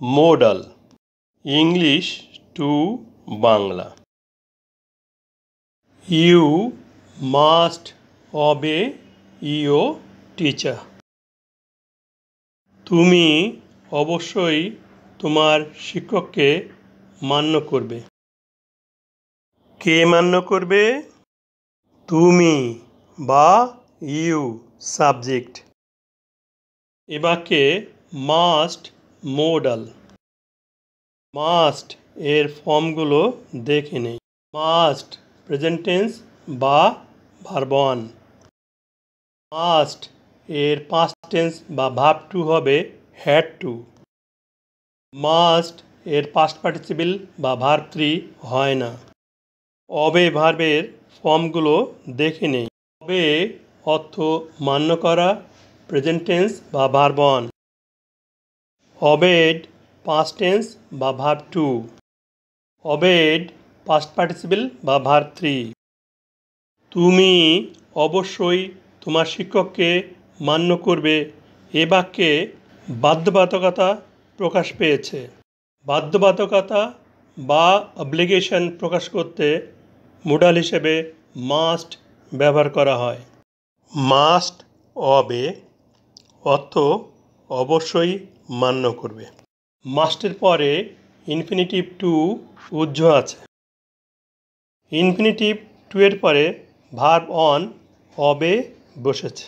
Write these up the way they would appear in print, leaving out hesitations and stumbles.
modal English to Bangla. You must obey your teacher. তুমি অবশ্যই তোমার শিক্ষককে মান্য করবে। কে মান্য করবে? তুমি বা ইউ সাবজেক্ট। এ বাক্যে মাস্ট মোডাল। মাস্ট এর ফর্মগুলো দেখে নেই। মাস্ট প্রেজেন্ট টেন্স বা ভার্ব ওয়ান। মাস্ট এর পাস্ট টেন্স বা ভার্ব টু হবে হ্যাড টু। মাস্ট এর পাস্ট পার্টিসিপল বা ভার্ব থ্রি হয় না। অবে ভার্বের ফর্মগুলো দেখে নেই। অবে অর্থ মান্য করা, প্রেজেন্ট টেন্স বা ভার্ব ওয়ান। অবেড পাস্ট টেন্স বা ভার্ব টু। অবেড পাস্ট পার্টিসিপল বা ভার্ব থ্রি। তুমি অবশ্যই তোমার শিক্ষককে মান্য করবে এ বাক্যে বাধ্যবাধকতা প্রকাশ পেয়েছে। বাধ্যবাধকতা বা অব্লিগেশন প্রকাশ করতে মোডাল হিসেবে মাস্ট ব্যবহার করা হয়। মাস্ট অবে অর্থ অবশ্যই মান্য করবে। মাস্টের পরে ইনফিনিটিভ টু উজ্জ আছে। ইনফিনিটিভ টু এর পরে ভার্ব অন অবে বসেছে।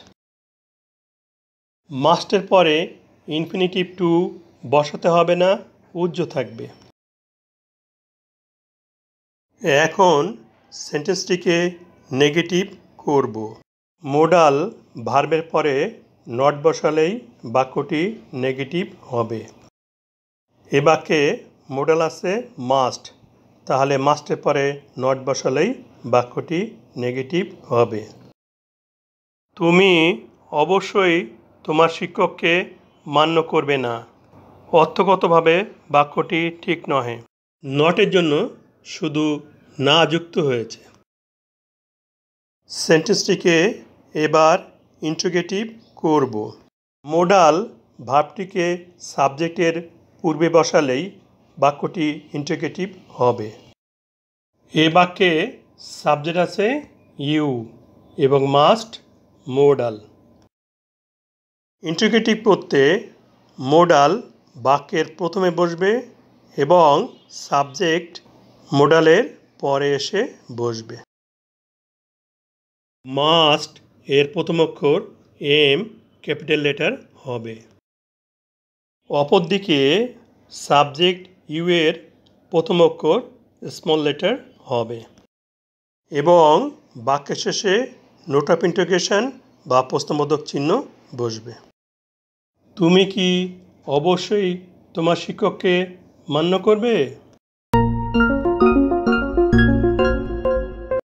মাস্টের পরে ইনফিনিটিভ টু বসাতে হবে না, উজ্জ থাকবে। এখন সেন্টেন্সটিকে নেগেটিভ করব। মোডাল ভার্বের পরে নট বসালেই বাক্যটি নেগেটিভ হবে। এ বাক্যে মোডাল আছে মাস্ট, তাহলে মাস্টের পরে নট বসালেই বাক্যটি নেগেটিভ হবে। তুমি অবশ্যই তোমার শিক্ষককে মান্য করবে না। অর্থগতভাবে বাক্যটি ঠিক নহে। নটের জন্য শুধু না যুক্ত হয়েছে। সেন্টেন্সটিকে এবার ইন্ট্রোগেটিভ করব। মোডাল ভার্বটিকে সাবজেক্টের পূর্বে বসালেই বাক্যটি ইন্ট্রোগেটিভ হবে। এ বাক্যে সাবজেক্ট আছে ইউ এবং মাস্ট মোডাল। ইন্ট্রোগেটিভ করতে মোডাল বাক্যের প্রথমে বসবে এবং সাবজেক্ট মোডালের পরে এসে বসবে। মাস্ট এর প্রথম অক্ষর এম ক্যাপিটাল লেটার হবে। অপরদিকে সাবজেক্ট ইউ এর প্রথম অক্ষর স্মল লেটার হবে এবং বাক্যের শেষে নোট অফ ইন্টারোগেশন বা প্রশ্নবোধক চিহ্ন বসবে। তুমি কি অবশ্যই তোমার শিক্ষককে মান্য করবে?